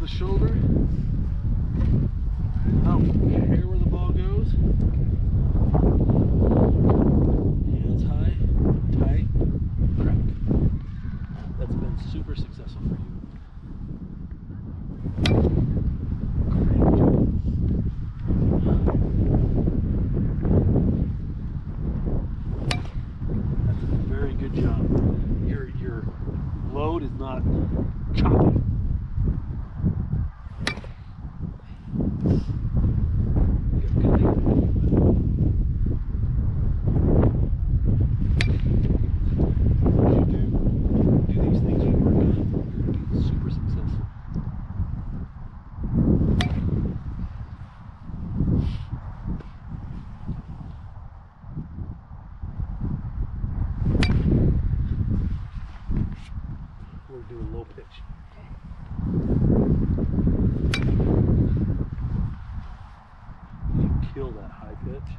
the shoulder. I don't care where the ball goes. Hands high, tight, crack. That's been super successful for you. Great job. That's a very good job. Your load is not choppy. We're doing low pitch. You kill that high pitch.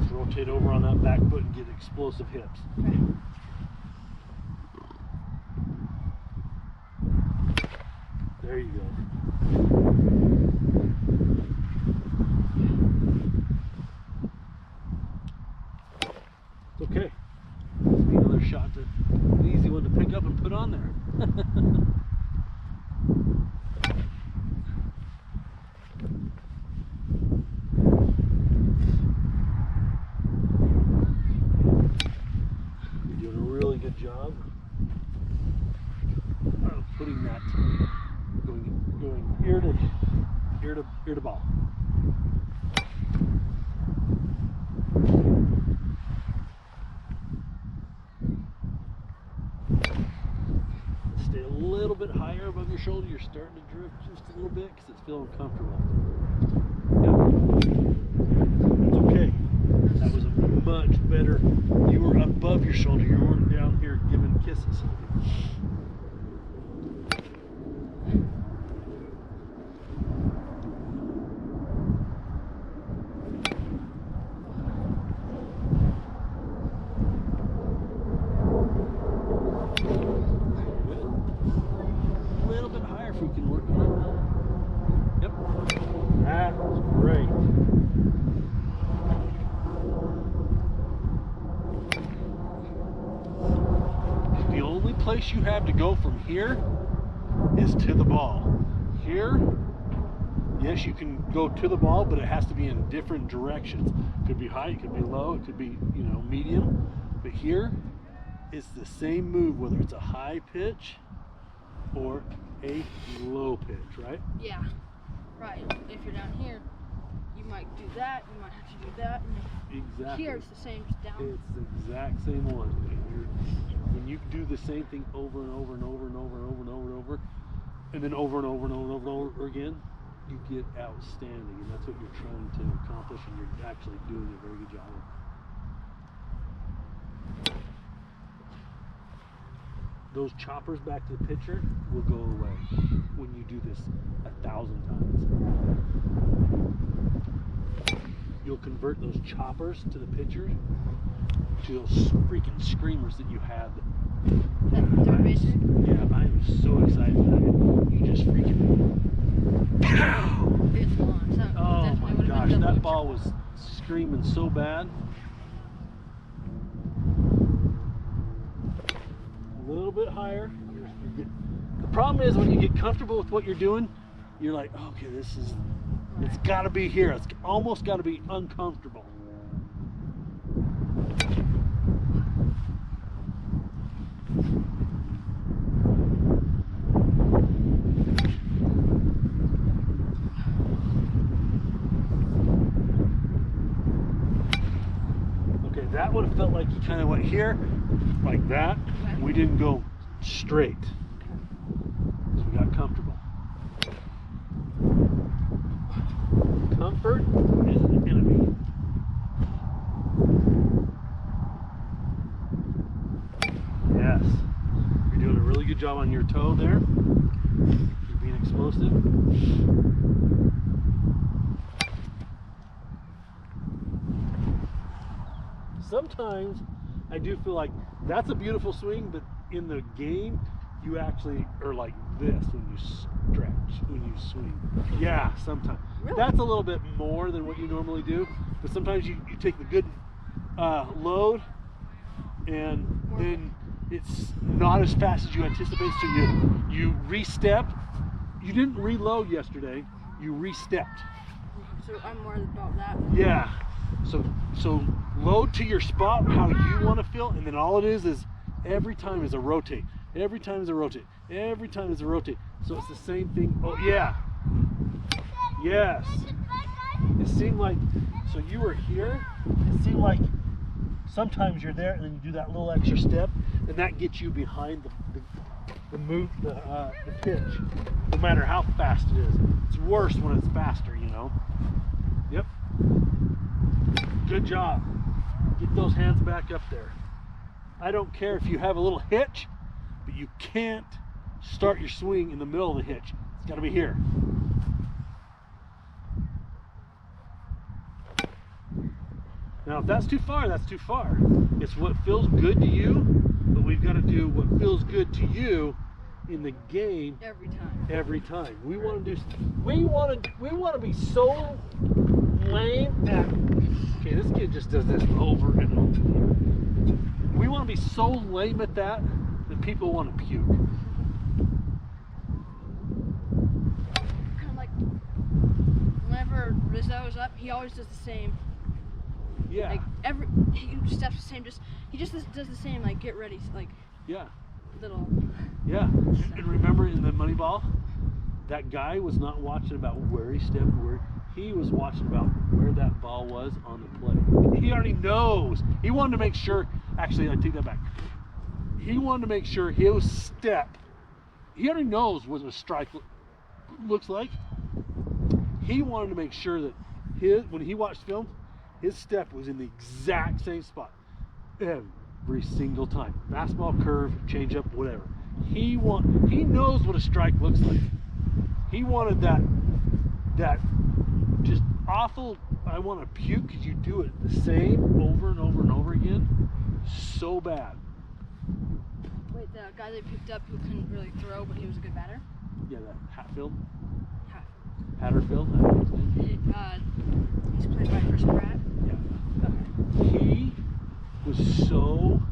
Just rotate over on that back foot and get explosive hips. Okay. There you go. It's okay. This will be another shot to an easy one to pick up and put on there. You're doing a really good job of putting that going ear to ball. Stay a little bit higher above your shoulder. You're starting to drift just a little bit because it's feeling comfortable. Yeah. It's okay. That was a much better. You were above your shoulder. You weren't down here giving kisses. If we can work on it. Yep. That was great. The only place you have to go from here is to the ball. Here, yes, you can go to the ball, but it has to be in different directions. It could be high, it could be low, it could be, medium. But here, it's the same move, whether it's a high pitch or a low pitch, right? Yeah, right. If you're down here, you might do that, you might have to do that. Exactly. Here it's the same, just down. It's the exact same one. When you do the same thing over and over and over and over and over and over and over, and then over and over and over and over and over again, you get outstanding, and that's what you're trying to accomplish, and you're actually doing a very good job of. Those choppers back to the pitcher will go away when you do this 1,000 times. You'll convert those choppers to the pitcher to those freaking screamers that you had. Third baseman? Yeah, I am so excited for that. You just freaking pow! It's on. So Oh my definitely gosh, would've been that double ball was screaming so bad. A little bit higher. The problem is when you get comfortable with what you're doing, you're like, okay, it's got to be here. It's almost got to be uncomfortable. Okay, that would have felt like you kind of went here, like that. We didn't go straight. So we got comfortable. Comfort is an enemy. Yes. You're doing a really good job on your toe there. You're being explosive. Sometimes I do feel like that's a beautiful swing, but in the game, you actually are like this when you stretch, when you swing. Yeah, sometimes. Really? That's a little bit more than what you normally do, but sometimes you take the good load, and then it's not as fast as you anticipate, so you re-step. You didn't reload yesterday, you re-stepped. So I'm more about that. Yeah. So load to your spot how you want to feel, and then all it is every time is a rotate. Every time is a rotate. Every time is a rotate. So it's the same thing. Oh yeah. Yes. It seemed like, so you were here, it seemed like sometimes you're there and then you do that little extra step, and that gets you behind the move, the pitch, no matter how fast it is. It's worse when it's faster, you know. Yep. Good job. Get those hands back up there. I don't care if you have a little hitch, but you can't start your swing in the middle of the hitch. It's got to be here. Now, if that's too far, that's too far. It's what feels good to you, but we've got to do what feels good to you in the game Every time. every time. We want to do. We want to be so lame at. Okay, this kid just does this over and over. We want to be so lame at that people want to puke. Kind of like whenever Rizzo is up, he always does the same. Yeah. Like he steps the same. He just does the same. Like get ready. Like yeah. Little. Yeah. And remember in the Moneyball, that guy was not watching about where he stepped, where he was watching about where that ball was on the play. He already knows. He wanted to make sure. Actually, I take that back. He wanted to make sure his step. He already knows what a strike looks like. He wanted to make sure that when he watched film, his step was in the exact same spot every single time. Fastball, curve, changeup, whatever. He knows what a strike looks like. He wanted that just awful. I want to puke because you do it the same over and over and over again, so bad. Wait, the guy they picked up who couldn't really throw, but he was a good batter. Yeah, that Hatfield. Hatfield. Hatterfield. I don't know his name. He's played by Chris Pratt. Yeah. He was so.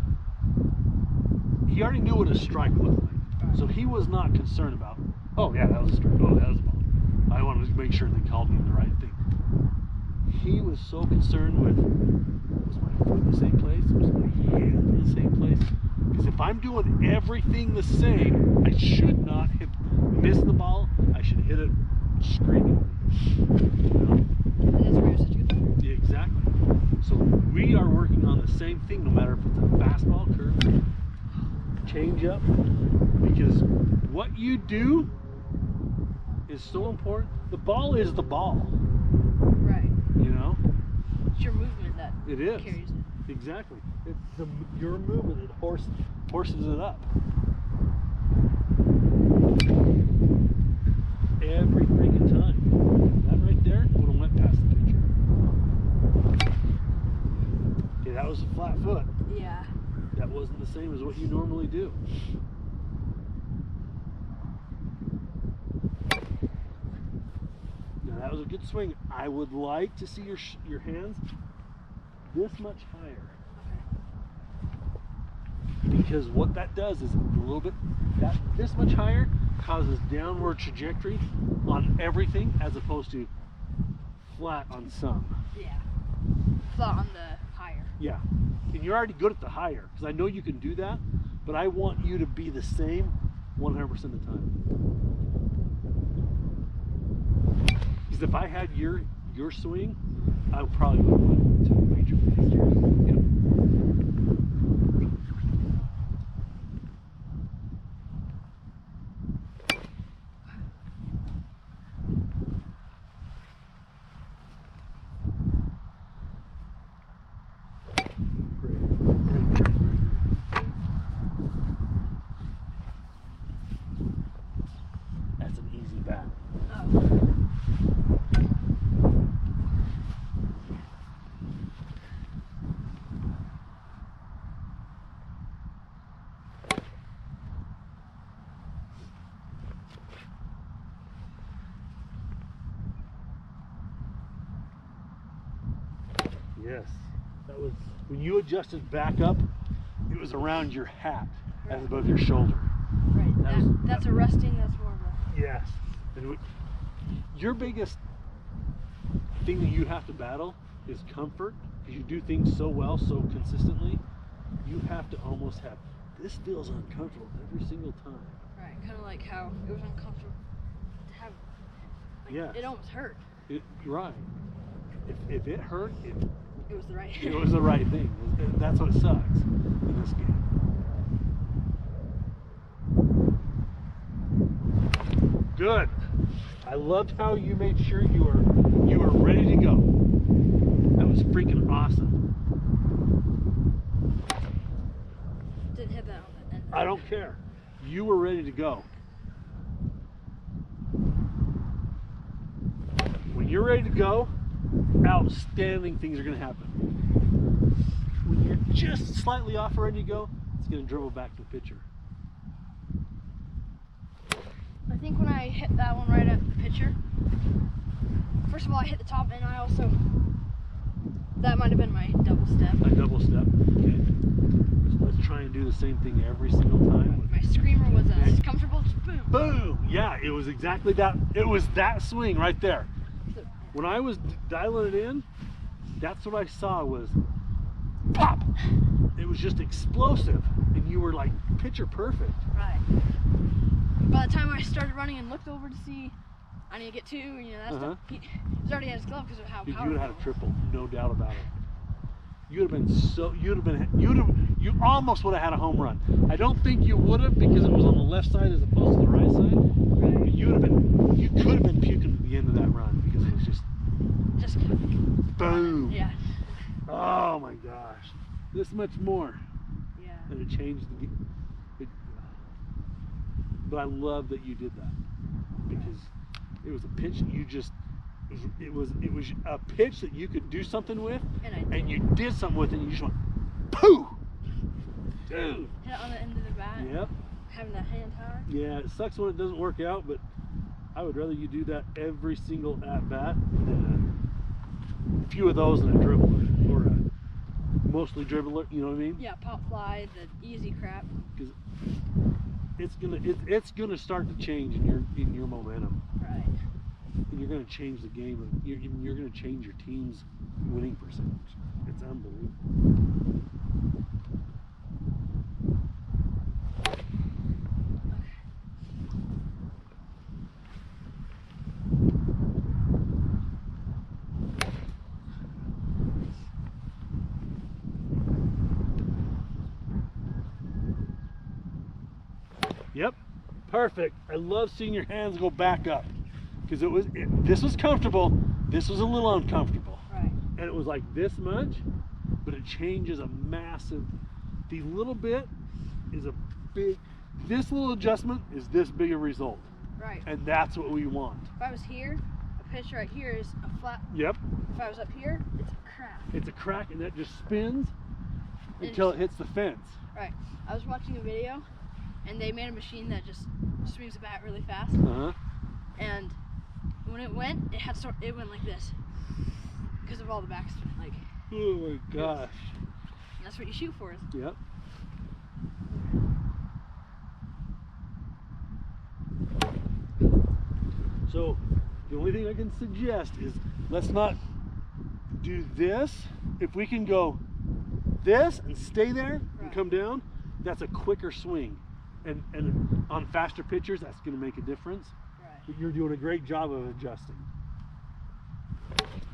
He already knew what a strike looked like, so he was not concerned about. Oh yeah, that was a strike. Oh, that was a ball. I wanted to make sure they called me the right thing. He was so concerned with, was my foot in the same place? Was my hand in the same place? Because if I'm doing everything the same, I should not miss the ball. I should hit it screaming. You know? And that's where he was such a good player. Yeah, exactly. So we are working on the same thing, no matter if it's a fastball, curve, change up, because what you do is so important. The ball is the ball. Right. You know? It's your movement that It is. carries it. Exactly. It's your movement that horses it up. Every freaking time. That right there would have went past the pitcher. Okay, that was a flat foot. Yeah. That wasn't the same as what you normally do. Now that was a good swing. I would like to see your hands this much higher. Because what that does is a little bit, this much higher causes downward trajectory on everything as opposed to flat on some. Yeah. Flat on the higher. Yeah. And you're already good at the higher, because I know you can do that, but I want you to be the same 100% of the time. Because if I had your swing, I probably would have went to the major leagues. Yep. That's an easy bat. Oh. Yes. That was when you adjusted back up. It was around your hat as above your shoulder. Right. That's a resting. That's more of a. Yes. And your biggest thing that you have to battle is comfort, because you do things so well, so consistently. You have to almost have, this feels uncomfortable every single time. Right. Kind of like how it was uncomfortable to have. Like, Yeah. It almost hurt. You're right. If it hurt, It was the right. it was the right thing. That's what sucks in this game. Good. I loved how you made sure you were ready to go. That was freaking awesome. Didn't hit that on the end. I don't care. You were ready to go. When you're ready to go, outstanding things are going to happen. When you're just slightly off ready to go, it's going to dribble back to the pitcher. I think when I hit that one right at the pitcher, first of all, I hit the top, and I also, that might have been my double step. A double step. Okay. So let's try and do the same thing every single time. My screamer was as comfortable, just boom. Boom! Yeah, it was exactly that. It was that swing right there. When I was dialing it in, that's what I saw was pop. It was just explosive, and you were like pitcher perfect. Right. By the time I started running and looked over to see, I need to get two, and that stuff, he was already at his glove because of how Dude, you powerful. would have had a triple, no doubt about it. You almost would have had a home run. I don't think you would have, because it was on the left side as opposed to the right side. Right. But you could have been puking at the end of that run, because it was just boom. Yeah. Oh my gosh, this much more. Yeah. And it changed the game. But I love that you did that, because it was a pitch that you just, it was a pitch that you could do something with, and you did something with it, and you just went, pooh! Dude! Hit it on the end of the bat. Yep. Having that hand high. Yeah, it sucks when it doesn't work out, but I would rather you do that every single at-bat than a few of those in a dribbler, or a mostly dribbler, you know what I mean? Yeah, pop fly, the easy crap. Because it's gonna start to change in your momentum. Right. And you're going to change the game. You're going to change your team's winning percentage. It's unbelievable. Yep, perfect. I love seeing your hands go back up. Because this was comfortable, this was a little uncomfortable. Right. And it was like this much, but it changes a massive, the little bit is a big, this little adjustment is this big a result. Right. And that's what we want. If I was here, a pitch right here is a flat. Yep. If I was up here, it's a crack. It's a crack, and that just spins until it hits the fence. Right. I was watching a video, and they made a machine that just swings the bat really fast. Uh-huh. And when it went, it went like this because of all the backspin. Like, Oh my gosh. and that's what you shoot for. Yep. So the only thing I can suggest is let's not do this. If we can go this and stay there and come down, that's a quicker swing. And on faster pitchers, that's going to make a difference. Right. But you're doing a great job of adjusting.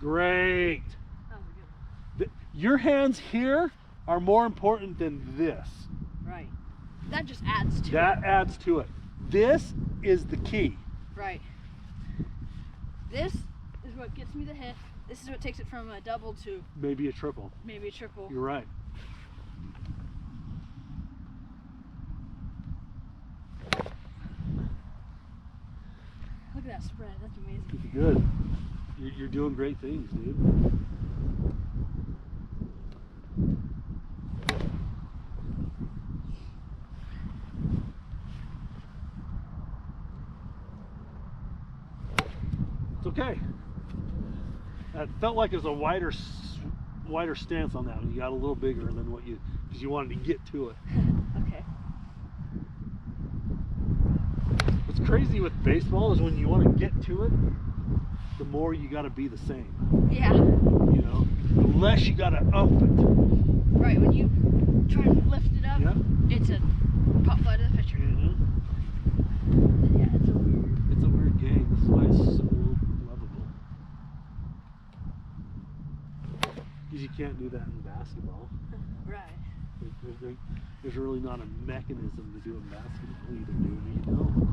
Great. That was a good one. Your hands here are more important than this. Right. That just adds to That it. adds to it. This is the key. Right. This is what gets me the hit. This is what takes it from a double to Maybe a triple. maybe a triple. You're right. Look at that spread. That's amazing. Good. You're doing great things, dude. It's okay. It felt like it was a wider stance on that one. You got a little bigger than what you, because you wanted to get to it. Okay. What's crazy with baseball is when you want to get to it, the more you got to be the same. Yeah. You know, the less you got to ump it. Right, when you try to lift it up, Yeah. it's a pop fly to the pitcher. Mm-hmm. Yeah, it's a weird. It's a weird game. This is why it's so lovable. Because you can't do that in basketball. Right. There's really not a mechanism to do it in basketball. You either do it or you don't.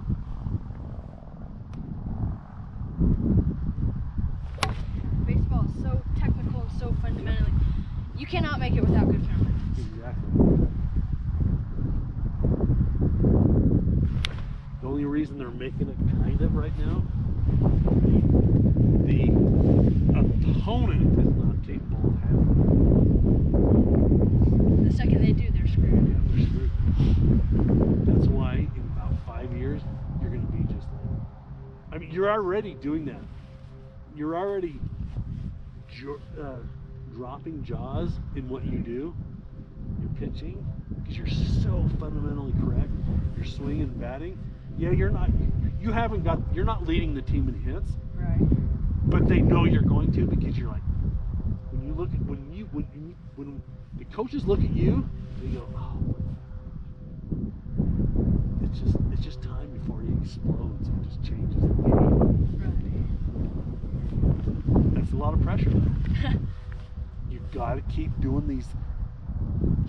Baseball is so technical and so fundamentally. You cannot make it without good fundamentals. Exactly. The only reason they're making it kind of right now, the opponent is not capable of handling The second they do, they're screwed. it. Yeah, they're screwed. That's why in about 5 years, you're going to be just like, I mean, you're already doing that. You're already dropping jaws in what you do. You're pitching because you're so fundamentally correct. Your swing and batting. Yeah, you're not leading the team in hits, Right. but they know you're going to because you're like, when the coaches look at you, they go, oh, it's just time before he explodes and just changes the game. Right. That's a lot of pressure. You've got to keep doing these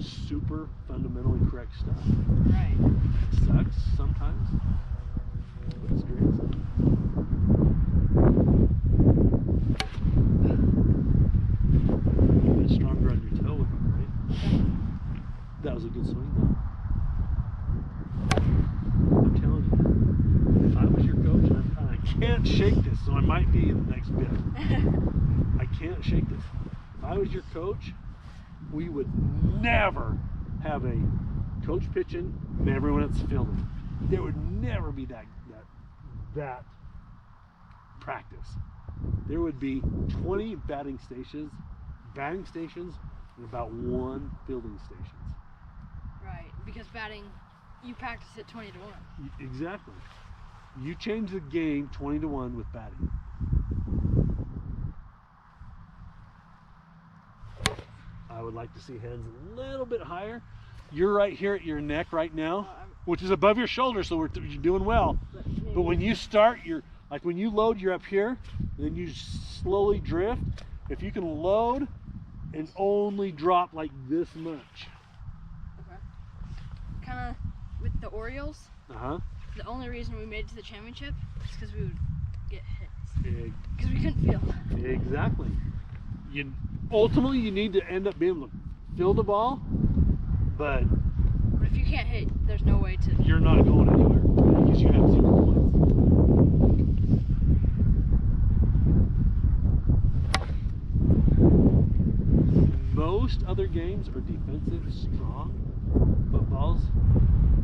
super fundamentally correct stuff. Right. It sucks sometimes, but it's great. A bit stronger on your toe would be great. That was a good swing though. I'm telling you, if I was your coach, and I can't shake this, so I might be in the next bit. I can't shake this. If I was your coach, we would never have a coach pitching and everyone else fielding. There would never be that practice. There would be 20 batting stations, and about 1 fielding stations. Right. Because batting, you practice it 20 to 1. Exactly. You change the game 20 to 1 with batting. I would like to see hands a little bit higher. You're right here at your neck right now, which is above your shoulder, so you're doing well. But when you start, like when you load, you're up here, and then you slowly drift. If you can load and only drop like this much. Okay. Kind of with the Orioles, Uh-huh. the only reason we made it to the championship is because we would get hits. Ex- Because we couldn't field. Exactly. Ultimately, you need to end up being able to field the ball, but But if you can't hit, there's no way to. you're not going anywhere because you have 0 points. Most other games are defensive, strong footballs.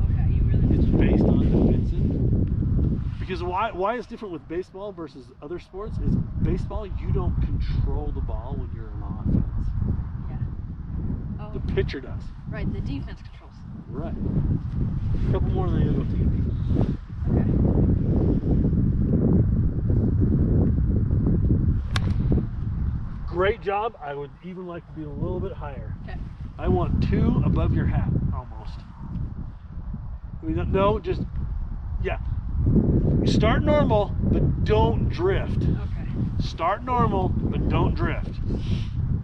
Okay, you really. It's based on defensive. Because why it's different with baseball versus other sports is baseball, you don't control the ball when you're on offense. Yeah. Oh. The pitcher does. Right, the defense controls. Right. A couple more and then you'll go to TV. Okay. Great job. I would even like to be a little bit higher. Okay. I want 2 above your hat, almost. I mean, no, just, yeah. Start normal, but don't drift. Okay. Start normal, but don't drift.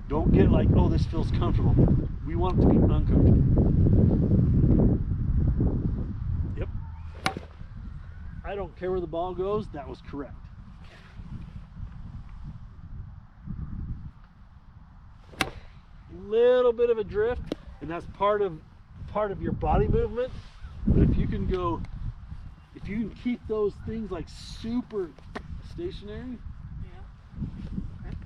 Don't get like, oh, this feels comfortable. We want it to be uncomfortable. Yep. I don't care where the ball goes, that was correct. Little bit of a drift, and that's part of your body movement. But if you can keep those things like super stationary. Yeah. Okay.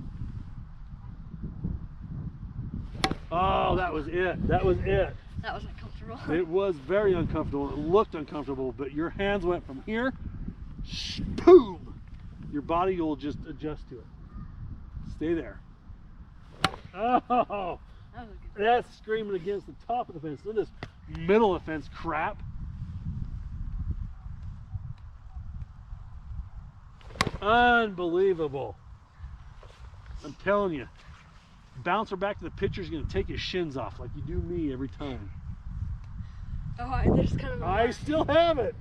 Oh, that was it. That was it. That wasn't comfortable. It was very uncomfortable. It looked uncomfortable, but your hands went from here, boom. Your body will just adjust to it. Stay there. Oh, That was a good. that's screaming against the top of the fence. Look at this middle of the fence crap. Unbelievable. I'm telling you, bouncer back to the pitcher's gonna take his shins off like you do me every time. Oh, there's kind of. I still have it.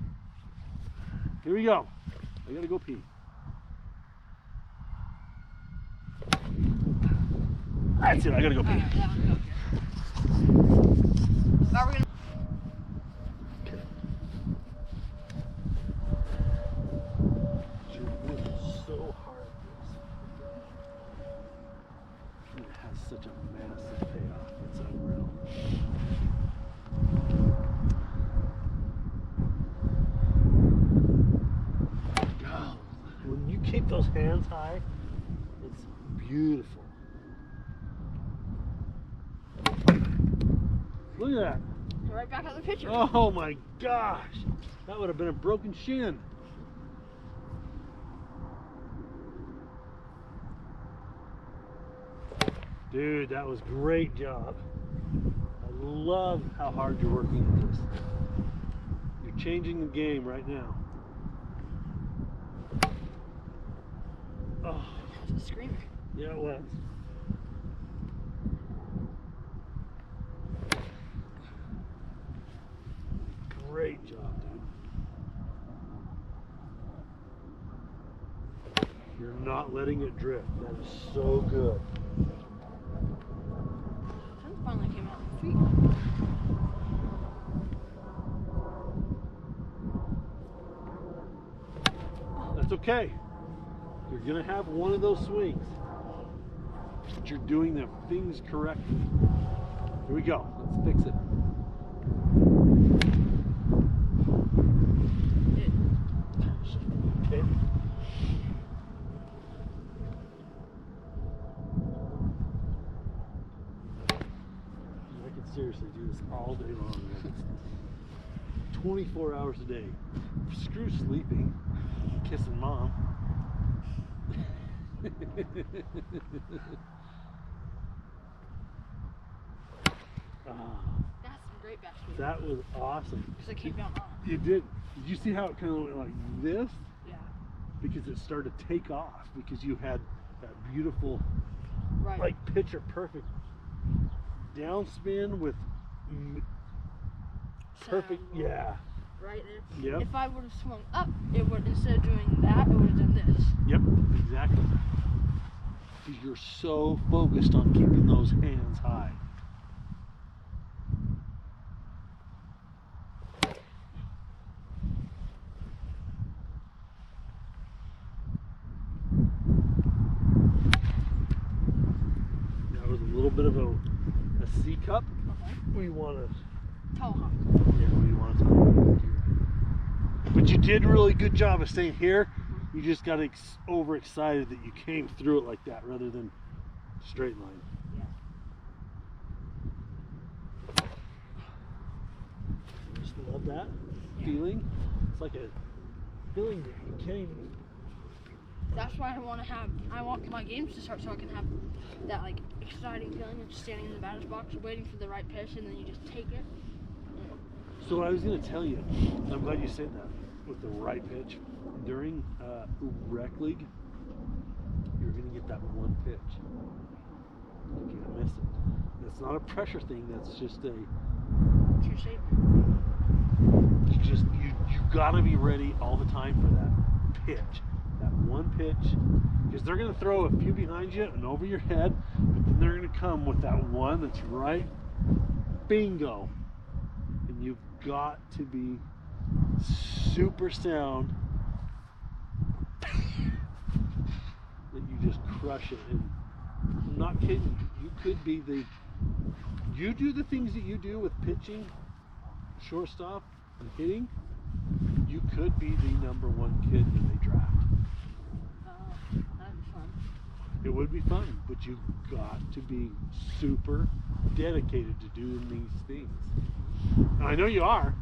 Here we go. I gotta go pee. That's it. I gotta go pee. Alright, that one, go. Are we gonna? You're working so hard at this. It has such a massive payoff. It's unreal. God, when you keep those hands high, it's beautiful. Look at that. Right back at the pitcher. Oh my gosh. That would have been a broken shin. Dude, that was great job. I love how hard you're working at this. You're changing the game right now. Oh, That was a screamer. yeah, it was. Great job, dude. You're not letting it drift. That is so good. Sun finally came out. Sweet. That's okay. You're gonna have one of those swings. But you're doing the things correctly. Here we go. Let's fix it. Okay. I could seriously do this all day long. Man. 24 hours a day. Screw sleeping, kissing mom. Ah, That's some great basket. that was awesome. Because I keep going on. You did. Did you see how it kind of went like this? Yeah. Because it started to take off because you had that beautiful, Right. like picture perfect downspin with perfect. Sound. Yeah. Right there. Yep. If I would have swung up, it would, instead of doing that, it would have done this. Yep. Exactly. Because you're so focused on keeping those hands high. That was a little bit of a C cup. Okay. We want to. Tomahawk. Yeah, we want to. But you did a really good job of staying here. You just got overexcited that you came through it like that rather than straight line. Yeah. I just love that feeling. It's like a feeling that you can't even. That's why I want my games to start so I can have that like exciting feeling of just standing in the batter's box waiting for the right pitch and then you just take it. So I was going to tell you, I'm glad you said that, with the right pitch. During rec league, you're going to get that one pitch. You can't miss it. That's not a pressure thing, that's just a, True statement. you got to be ready all the time for that pitch. That one pitch, because they're going to throw a few behind you and over your head, but then they're going to come with that one that's right, bingo. And you've got to be super sound that you just crush it. And I'm not kidding you could be you do the things that you do with pitching, shortstop, and hitting, you could be the #1 kid that they draft. That'd be fun. It would be fun, but you've got to be super dedicated to doing these things. And I know you are.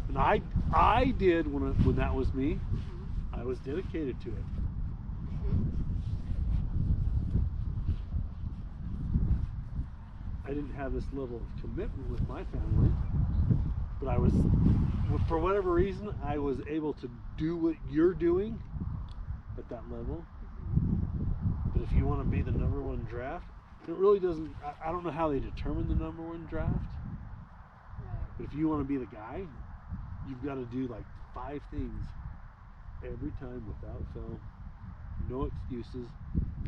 And I did when that was me. I was dedicated to it. I didn't have this level of commitment with my family, but I was, for whatever reason, I was able to do what you're doing at that level. But if you want to be the number one draft, it really doesn't, I don't know how they determine the number one draft, but if you want to be the guy, you've got to do like 5 things every time without fail. No excuses.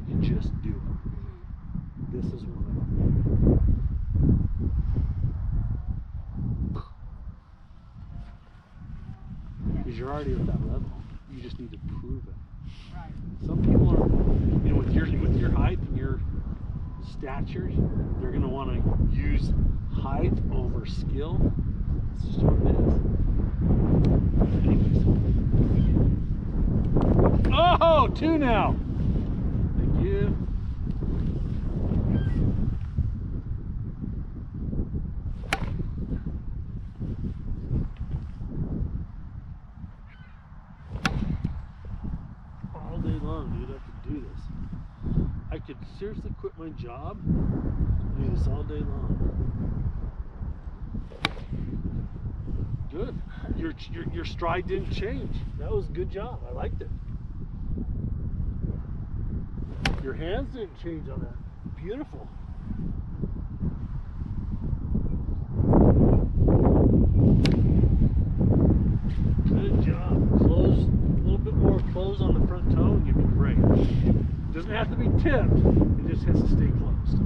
You just do it. This is one of them. Because you're already at that level. You just need to prove it. Right. Some people are, you know, with your height and your stature, they're going to want to use height over skill. It's just what it is. Oh, 2 now. Thank you. All day long, dude, I have to do this. I could seriously quit my job and do this all day long. Good. Your stride didn't change. That was a good job. I liked it. Your hands didn't change on that. Beautiful. Good job. Close, a little bit more close on the front toe and you'd be great. It doesn't have to be tipped. It just has to stay closed.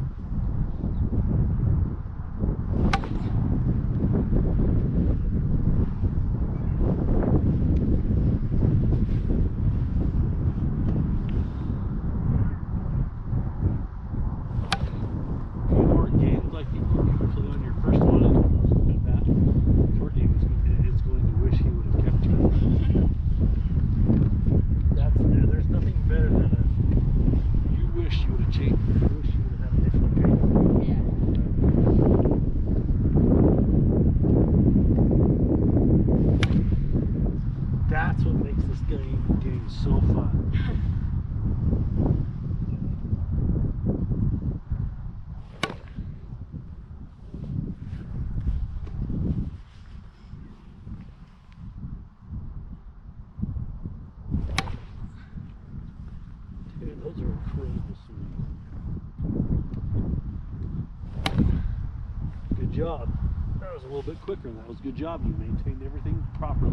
That's what makes this game so fun. Dude, those are incredible swings. Good job. That was a little bit quicker. That was a good job. You maintained everything properly.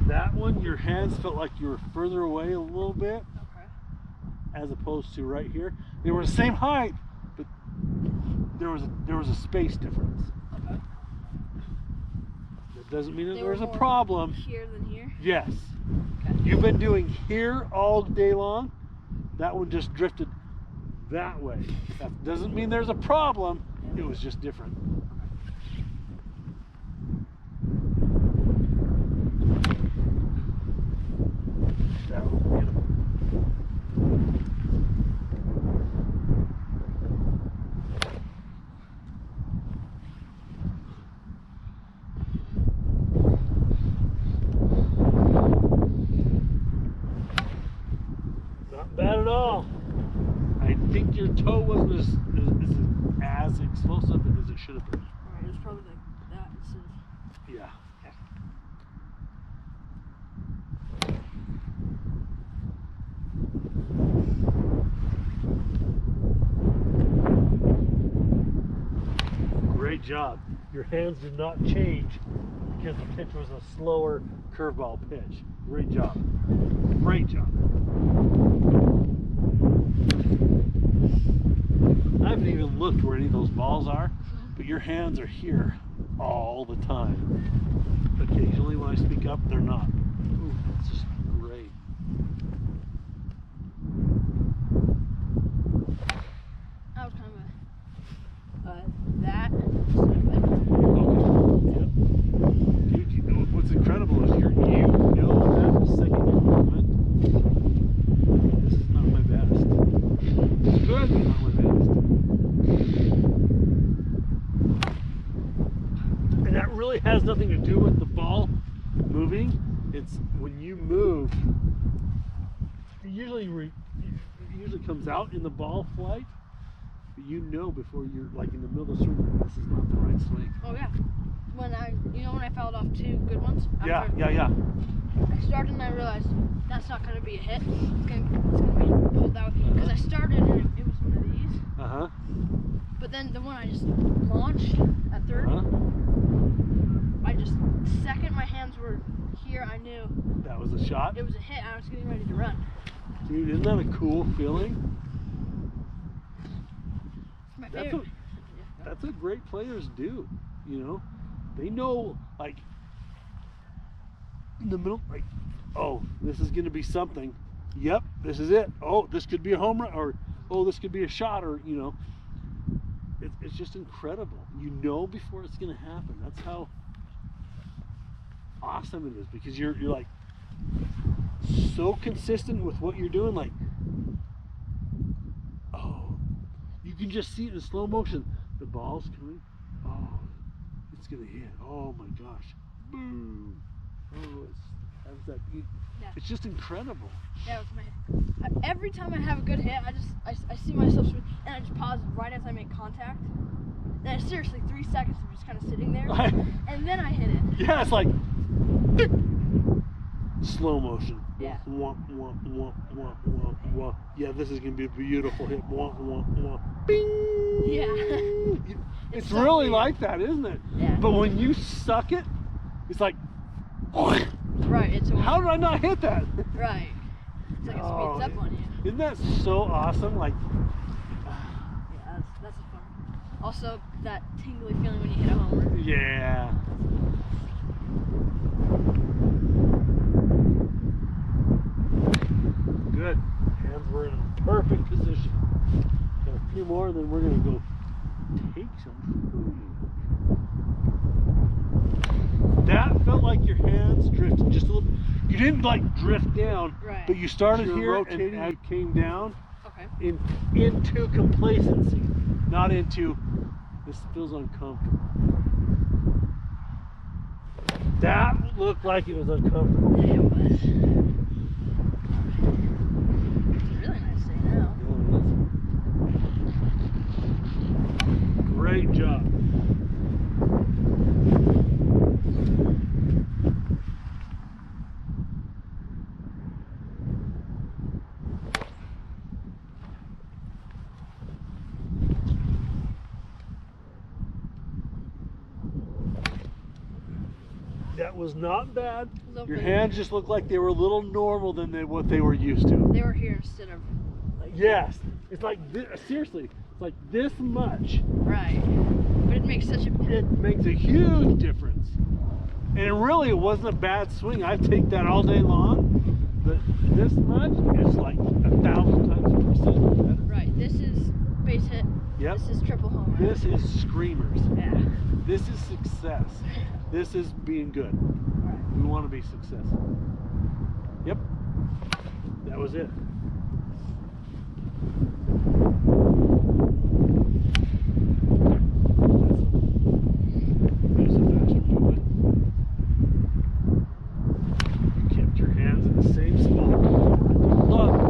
That one, your hands felt like you were further away a little bit, as opposed to right here. They were the same height, but there was a space difference. Okay. That doesn't mean that They there's were a more problem. Here than here? Yes. Okay. You've been doing here all day long. That one just drifted that way. That doesn't mean there's a problem. It was just different. That was beautiful. Not bad at all. I think your toe wasn't as explosive as it should have been. Alright, it was probably like that instead of... Yeah. Okay. Great job. Your hands did not change because the pitch was a slower curveball pitch. Great job. Great job. I haven't even looked where any of those balls are, but your hands are here all the time. Occasionally when I speak up, they're not. Ooh, that's just great. That was kind of a... that instead of like... Yep. Dude, you know what's incredible is you know that second improvement. This is not my best. It's good, but not my best. And that really has nothing to do with the ball it's when you move, it usually comes out in the ball flight, but you know before you're like in the middle of the swing, this is not the right swing. Oh yeah. When I fouled off 2 good ones. Yeah. I started and I realized that's not gonna be a hit. It's gonna be pulled out because I started and it was one of these. Uh-huh. But then the one I just launched at third, the second my hands were here, I knew that was a shot. it was a hit. I was getting ready to run. Dude, isn't that a cool feeling? It's my favorite. That's what great players do, you know? They know, like, in the middle, like, oh, this is going to be something. Yep, this is it. Oh, this could be a home run, or, oh, this could be a shot, or, you know. It's just incredible. You know before it's going to happen. That's how awesome it is, because you're like so consistent with what you're doing. Like, oh, you can just see it in slow motion. The ball's coming. Oh, it's gonna hit. Oh my gosh. Boom. Oh, it's just incredible. Yeah, it's every time I have a good hit, I see myself swing, and I just pause right as I make contact. And I seriously 3 seconds of just kind of sitting there, and then I hit it. Yeah, it's like slow motion. Yeah. Wah, wah, wah, wah, wah, wah. Yeah, this is gonna be a beautiful hit. Wah, wah, wah. Bing. Yeah. It's so really weird. like that, isn't it? Yeah. But when you suck it, it's like, right. It's how did I not hit that? right. It's like it speeds up on you. Isn't that so awesome? Like, yeah, that's a fun. Also, that tingly feeling when you hit a homer. yeah. Good. Hands were in perfect position. Got a few more, and then we're gonna go take some food. That felt like your hands drifted just a little. You didn't like drift down, Right. but you started You're here rotating. and you came down Okay. into complacency, not into this feels uncomfortable. That looked like it was uncomfortable. It was. It's a really nice day now. Great job. That was not bad. Little Your bit. hands just looked like they were a little normal than what they were used to. They were here instead of Yes, it's like seriously, it's like this much. right. But it makes such a It makes a huge difference. And it wasn't a bad swing. I take that all day long, but this much is like 1,000 times the precision better. right. This is base hit. Yep. This is triple home run. This is screamers. Yeah. This is success. This is being good. Right. We want to be successful. Yep. That was it. There's a faster movement. You kept your hands in the same spot. Love it.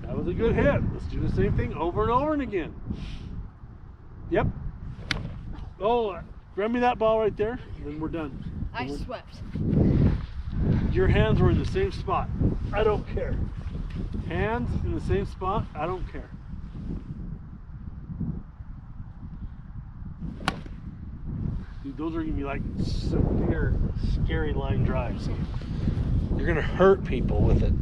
That was a good hit. Let's do the same thing over and over and again. Yep. Oh, grab me that ball right there, and then we're done. I swept. Your hands were in the same spot. I don't care. Hands in the same spot. I don't care. Dude, those are gonna be like severe, scary line drives. You're gonna hurt people with it.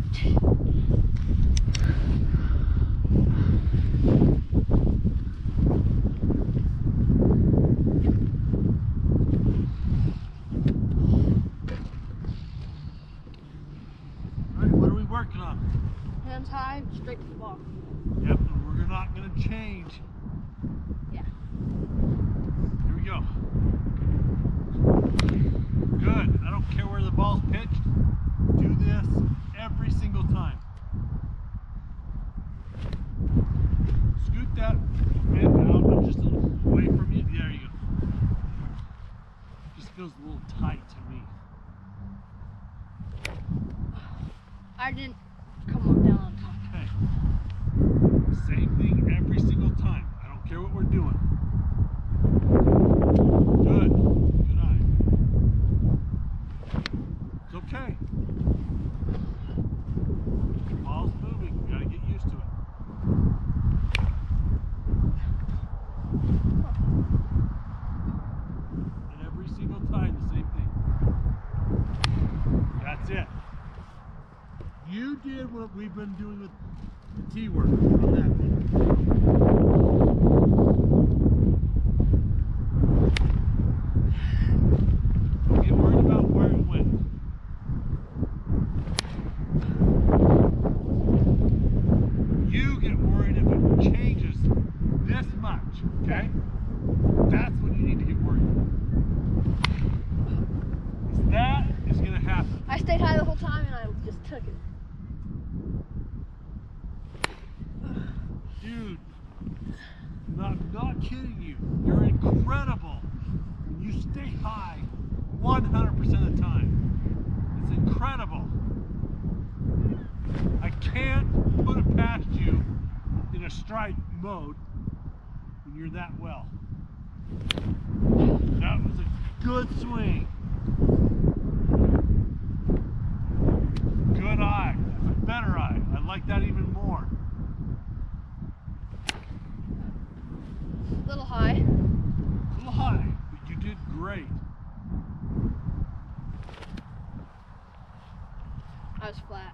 Working on. Hands high, straight to the ball. Yep, and we're not going to change. Yeah. Here we go. Good. I don't care where the ball's pitched. Do this every single time. Scoot that mitt out just a away from you. There you go. Just feels a little tight to me. I didn't come on down on top. Okay. Same thing every single time. I don't care what we're doing. Good. Good eye. It's okay. The ball's moving. We gotta get used to it. And every single time, the same thing. That's it. You did what we've been doing with the tee work on that one. Don't get worried about where it went. You get worried if it changes this much, okay? That's when you need to get worried. Because that is going to happen. I stayed high the whole time and I just took it. Dude, not kidding you. You're incredible. You stay high 100% of the time. It's incredible. I can't put it past you in a strike mode when you're that well. That was a good swing. Good eye. That's a better eye. I like that even more. A little high. A little high, but you did great. I was flat.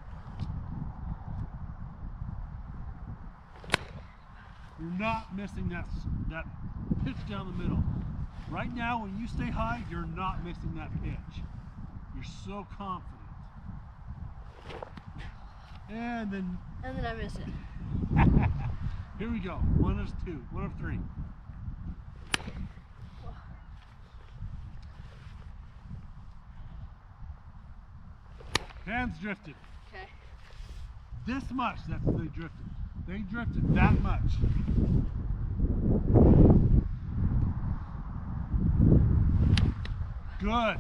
You're not missing that pitch down the middle. Right now, when you stay high, you're not missing that pitch. You're so confident. And then I miss it. here we go. One of two. One of three. Hands drifted. Okay. This much, that's they drifted. They drifted that much. Good.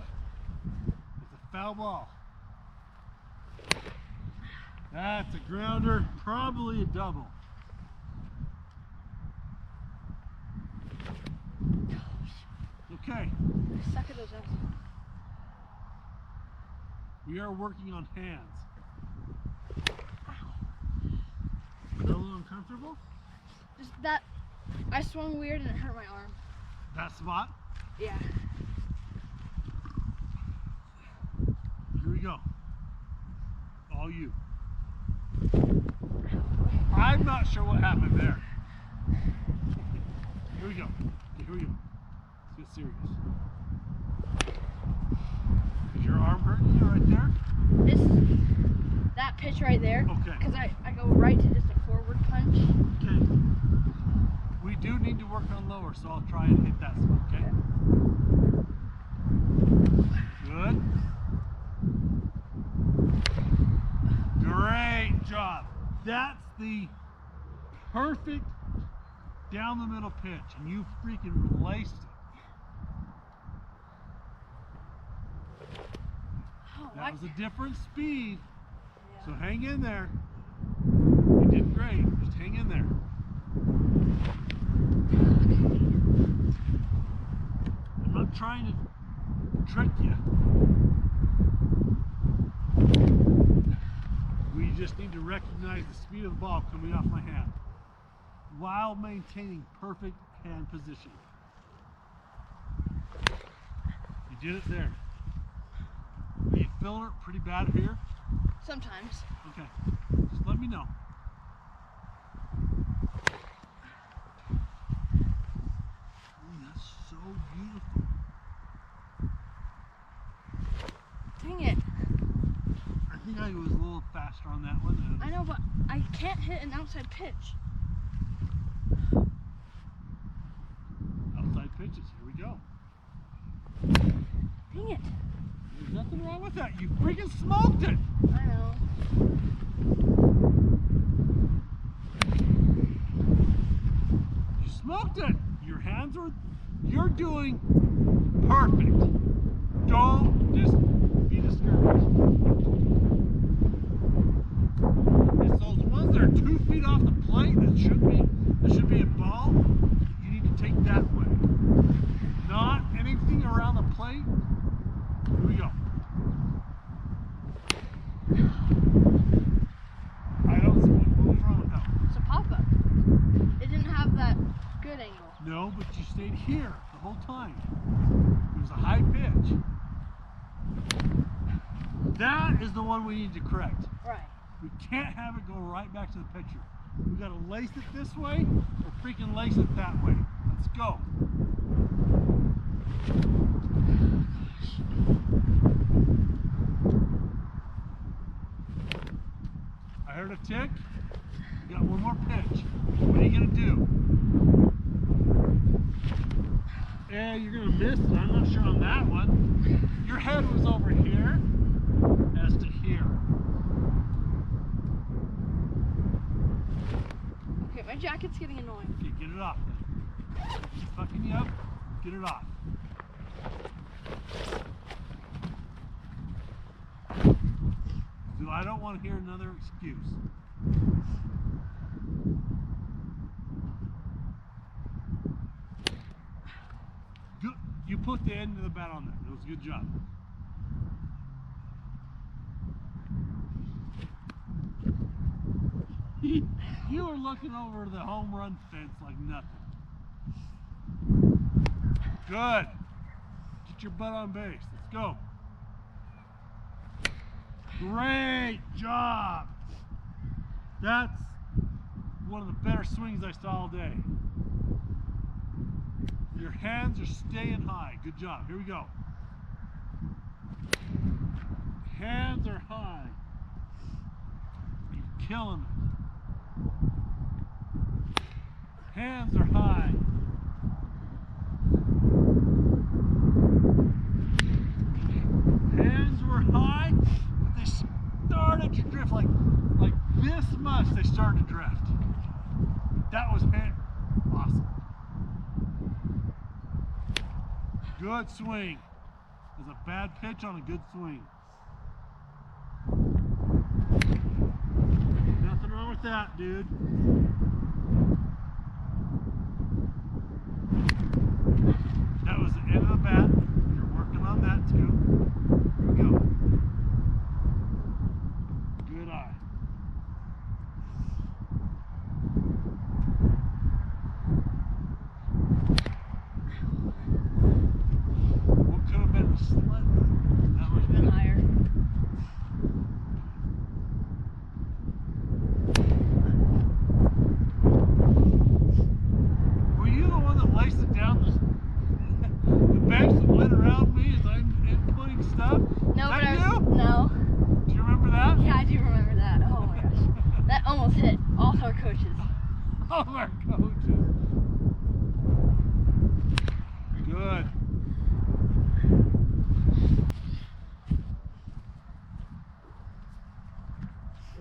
It's a foul ball. That's a grounder, probably a double. Okay, I suck at those outs. we are working on hands. A little uncomfortable? Just that, I swung weird and it hurt my arm. That spot? Yeah. Here we go. All you. I'm not sure what happened there. Here we go. Okay, here we go. Let's get serious. Is your arm hurting you right there? That pitch right there. Okay. Because I go right to just a forward punch. Okay. We do need to work on lower, so I'll try and hit that spot, okay? Good. Great job. That's the perfect down the middle pitch, and you freaking laced it. Oh, That was a different speed, Yeah. so hang in there. You did great. Just hang in there. I'm not trying to trick you. We just need to recognize the speed of the ball coming off my hand while maintaining perfect hand position. You did it there. Are you feeling it pretty bad here? Sometimes. Okay, just let me know. Ooh, that's so beautiful. Dang it. I think I was a little faster on that one. I know, but I can't hit an outside pitch. Outside pitches, here we go. Dang it. There's nothing wrong with that. You freaking smoked it. I know. You smoked it. Your hands are, you're doing perfect. Don't just be discouraged. It's those ones that are 2 feet off the plate that should be a ball. You need to take that way. Not anything around the plate. Here we go. I don't see what was wrong with that one. It's a pop-up. It didn't have that good angle. No, but you stayed here the whole time. It was a high pitch. That is the one we need to correct. Right. We can't have it go right back to the pitcher. We gotta lace it this way or freaking lace it that way. Let's go. I heard a tick. You got one more pitch. What are you gonna do? Yeah, you're gonna miss it. I'm not sure on that one. Your head was over here as to here. Okay, my jacket's getting annoying. Okay, get it off then. Keep fucking you up. Get it off. Dude, I don't want to hear another excuse. Good. You put the end of the bat on there. That was a good job. You were looking over the home run fence like nothing. Good. Get your butt on base. Let's go. Great job. That's one of the better swings I saw all day. Your hands are staying high. Good job. Here we go. Hands are high. You're killing it. Hands are high. Hands were high, but they started to drift like this much. They started to drift. That was awesome. Good swing. It was a bad pitch on a good swing. Nothing wrong with that, dude. That was the end of the bat. You're working on that too. Here we go. Good eye. What could have been a sled? That was Been higher. Were you the one that laced it down the bench that went around me as I'm inputting stuff? No, Is but that I was, you? no. Do you remember that? Yeah, I do remember that. Oh my gosh. That almost hit all of our coaches. All of our coaches. Good.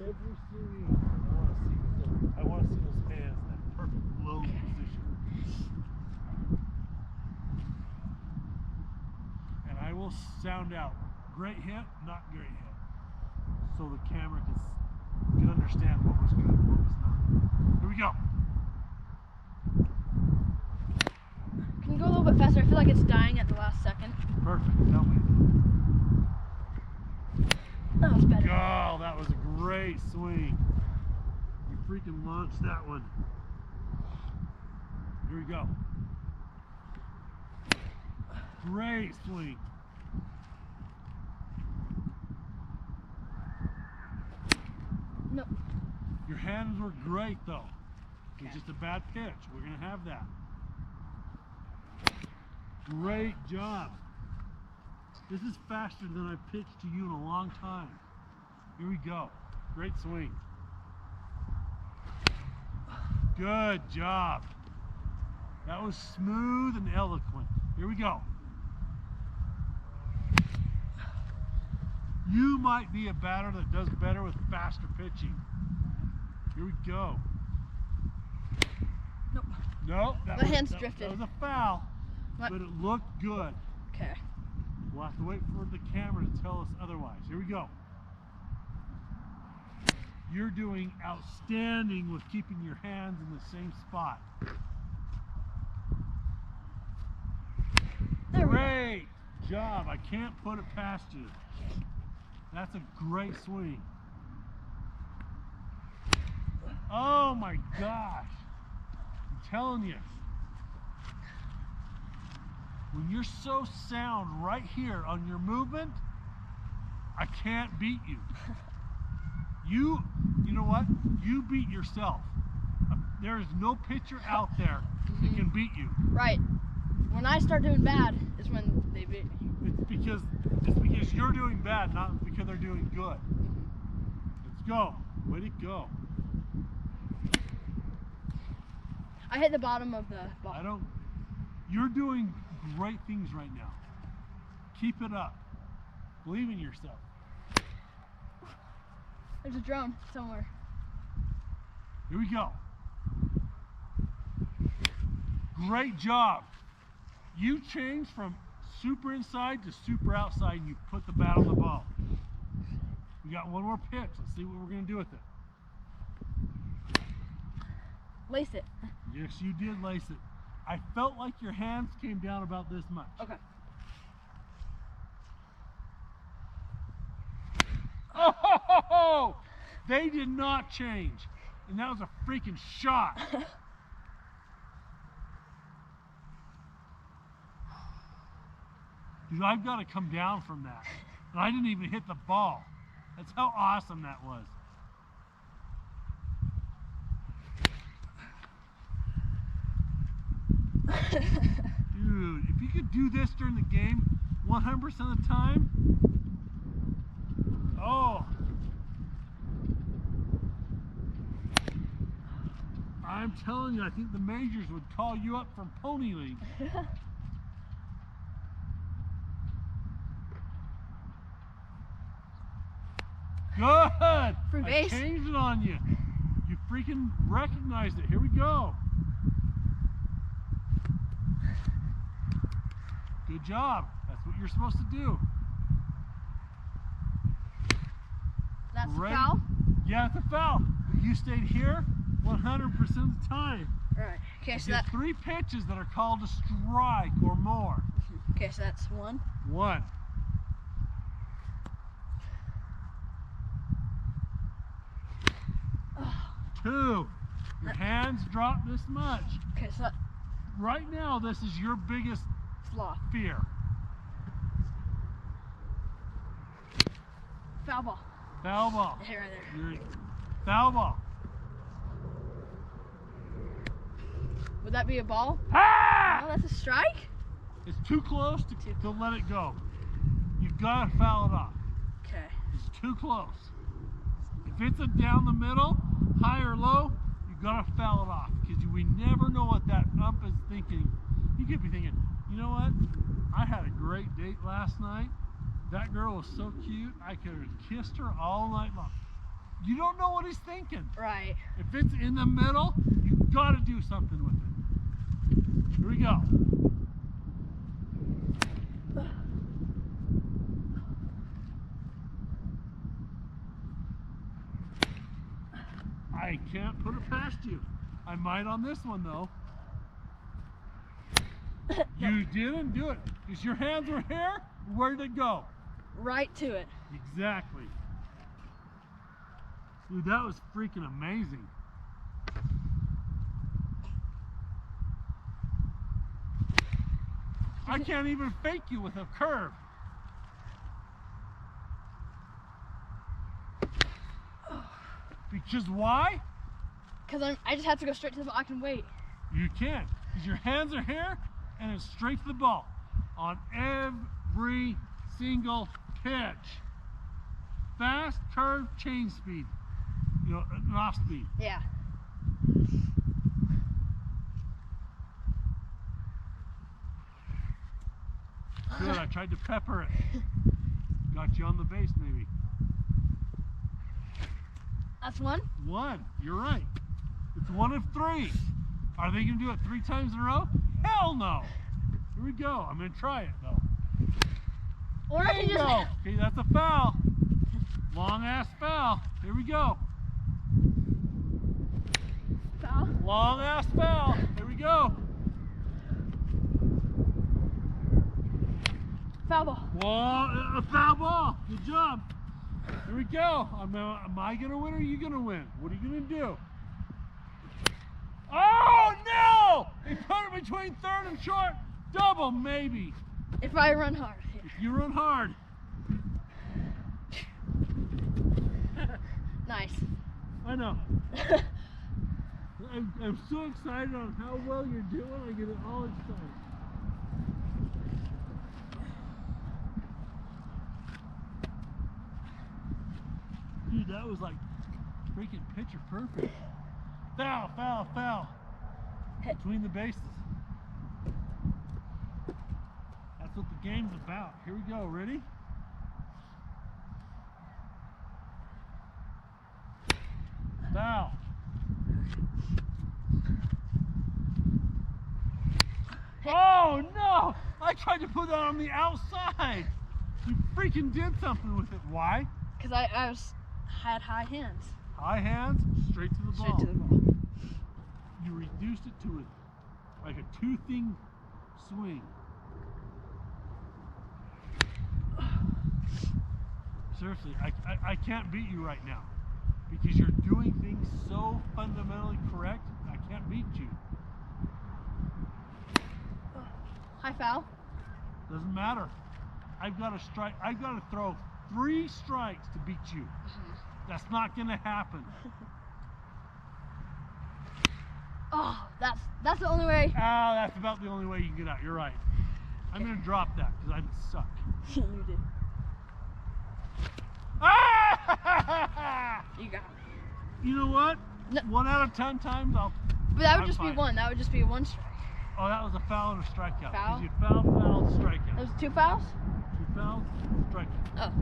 Every swing, I want to see those hands in that perfect low position. And I will sound out great hit, not great hit, so the camera can understand what was good and what was not. Here we go. Can you go a little bit faster? I feel like it's dying at the last second. Perfect. Tell me. That was better. Oh, that was a great swing. You freaking launched that one. Here we go. Great swing. No. Your hands were great though. It was just a bad pitch. We're going to have that. Great job. This is faster than I've pitched to you in a long time. Here we go. Great swing. Good job. That was smooth and eloquent. Here we go. You might be a batter that does better with faster pitching. Here we go. Nope. No, My hands drifted. That was a foul, My- but it looked good. Okay. We'll have to wait for the camera to tell us otherwise. Here we go. You're doing outstanding with keeping your hands in the same spot. There we go. Great job. I can't put it past you. That's a great swing. Oh my gosh. I'm telling you. When you're so sound right here on your movement, I can't beat you. You know what? You beat yourself. There is no pitcher out there that can beat you. Right. When I start doing bad is when they beat me. It's because you're doing bad, not because they're doing good. Let's go. Way to go. I hit the bottom of the ball. You're doing great things right now. Keep it up. Believe in yourself. There's a drone somewhere. Here we go. Great job. You changed from super inside to super outside and you put the bat on the ball. We got one more pitch. Let's see what we're going to do with it. Lace it. Yes, you did lace it. I felt like your hands came down about this much. Okay. Oh, they did not change. And that was a freaking shot. Dude, I've got to come down from that. And I didn't even hit the ball. That's how awesome that was. Dude, if you could do this during the game 100% of the time, oh. I'm telling you, I think the majors would call you up from Pony League. Good! Free I base. changed it on you. You freaking recognized it. Here we go. Good job. That's what you're supposed to do. That's a Great. foul? Yeah, it's a foul. But you stayed here 100% of the time. Alright. Okay, You so get that 3 pitches that are called a strike or more. okay, so that's one. 1. Oh, 2. Your hands drop this much. okay, so that's Right now, this is your biggest flaw. fear. Foul ball. Foul ball. Hit right there. You're foul ball. Would that be a ball? Ah! Oh, that's a strike? It's too close to let it go. You've got to foul it off. Okay. It's too close. If it's a down the middle, high or low, you've got to foul it off because we never know what that ump is thinking. You could be thinking, you know what? I had a great date last night. That girl was so cute. I could have kissed her all night long. You don't know what he's thinking. Right. If it's in the middle, you've got to do something with it. Here we go. I can't put it past you. I might on this one though. You didn't do it because your hands were here. Where did it go? Right to it. Exactly. Dude, that was freaking amazing. I can't even fake you with a curve. Because why? Because I just have to go straight to the ball. I can wait. You can. Because your hands are here and it's straight to the ball on every single pitch. Fast, curve, change speed. You know, and off speed. Yeah. Good, I tried to pepper it. Got you on the base maybe. That's one? 1, you're right. It's 1 of 3. Are they going to do it 3 times in a row? Hell no. Here we go. I'm going to try it, though. Or I can just... Bingo. Okay, that's a foul. Long ass foul. Here we go. Foul. Long ass foul. Here we go. Foul ball. A foul ball. Good job. Here we go. Am I going to win or are you going to win? What are you going to do? Oh, no! He put it between third and short. Double, maybe. If I run hard. If you run hard. Nice. I know. I'm so excited on how well you're doing. I get it all excited. Dude, that was like freaking picture perfect. Foul, foul, foul. Between the bases. That's what the game's about. Here we go. Ready? Foul. Oh no! I tried to put that on the outside. You freaking did something with it. Why? Because I had high hands. High hands, straight to the ball. Straight to the ball. You reduced it to like a 2-thing swing. Seriously, I can't beat you right now because you're doing things so fundamentally correct. I can't beat you. High foul. Doesn't matter. I've got to strike. I've got to throw 3 strikes to beat you. That's not going to happen. Oh, that's the only way. Ah, that's about the only way you can get out. You're right. I'm going to drop that because I suck. You did. Ah! You got it. You know what? No. 1 out of 10 times I'll. But that would I'm just fine. be 1. That would just be a 1 strike. Oh, that was a foul and a strikeout. Foul? 'Cause you fouled, strikeout. Those 2 fouls? 2 fouls, strikeout. Oh.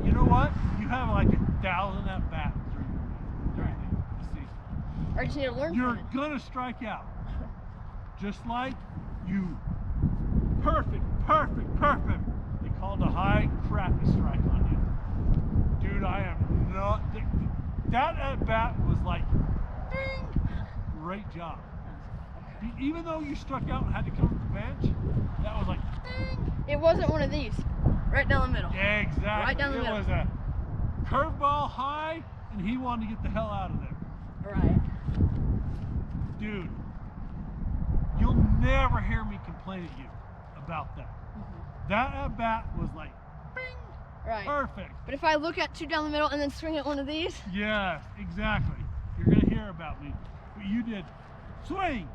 You know what? You have like 1,000 at bats during the season. I just need to learn You're from it. gonna strike out. Just like you. Perfect, perfect, perfect. They called a high crappy strike on you. Dude, I am not. That at bat was like, ding! Great job. Even though you struck out and had to come to the bench, that was like, ding! It wasn't one of these. Right down the middle. Exactly. Right down the it middle. was a curveball high, and he wanted to get the hell out of there. Right. Dude, you'll never hear me complain at you about that. That at bat was like, bing, Right. perfect. But if I look at 2 down the middle and then swing at one of these, Yes, exactly. You're gonna hear about me, but you did swing,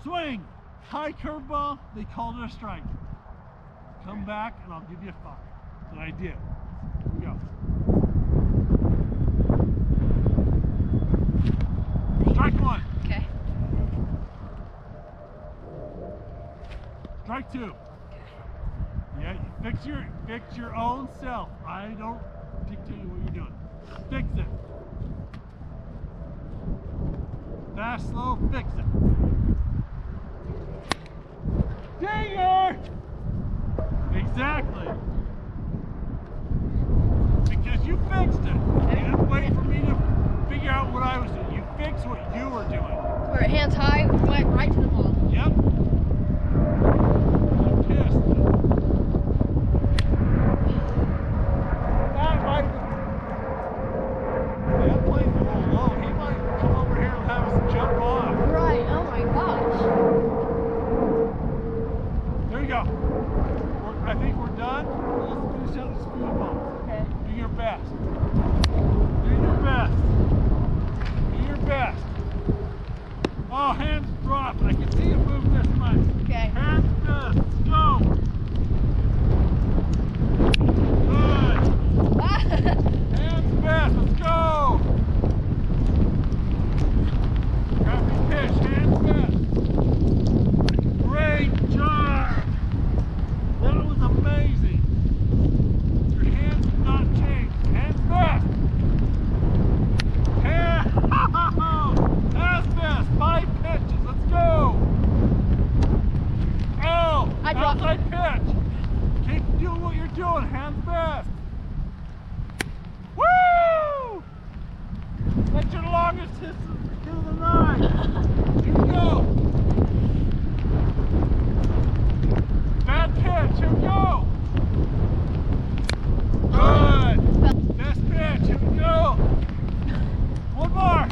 swing, high curveball. They called it a strike. Come back and I'll give you a 5. And I did. Here we go. Strike 1. okay. Strike 2. Yeah, you fix your own self. I don't dictate what you're doing. Fix it. Fast, slow, fix it. Dinger! Exactly. Because you fixed it. You didn't wait for me to figure out what I was doing. You fixed what you were doing. Where hands high, went right to the ball. Yep. I'm pissed. That might. That plane's a little low. He might come over here and have us jump off. Right. Oh my gosh. There you go. I think we're done. Let's finish out this football. Okay. Do your best. Do your best. Do your best. Oh, hands drop. I can see you move this much. Okay. Hands best. Let's go. Good. Hands best. Let's go. Crappy pitch. Hands best. Great job. That was amazing. Your hands did not change. Hands best. Hands best. 5 pitches. longest distance to the 9. Here we go. Bad pitch. Here we go. Good. Best pitch. Here we go. One more.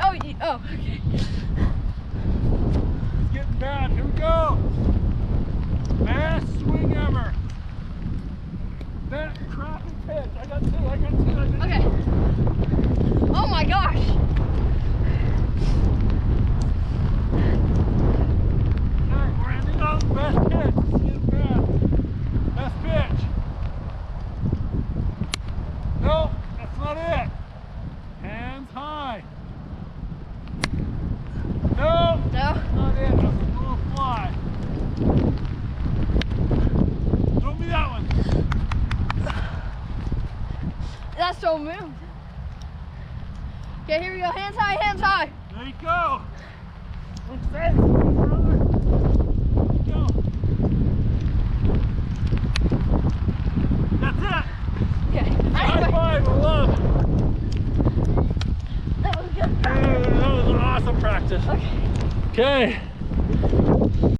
Oh, okay. It's getting bad. Here we go. Best swing ever. That crappy pitch. I got two. Okay. Oh my gosh. Alright, we're ending on the best pitch. It's getting bad. Best pitch. Nope, that's not it. Hands high. No, No? that's not it. That's a little fly. Throw me that one. That's so moved. Okay, here we go. Hands high, hands high. There you go. Looks safe, brother. Go. That's it. Okay. High Anyway, five, I love. that was good. Dude, that was an awesome practice. Okay. Okay.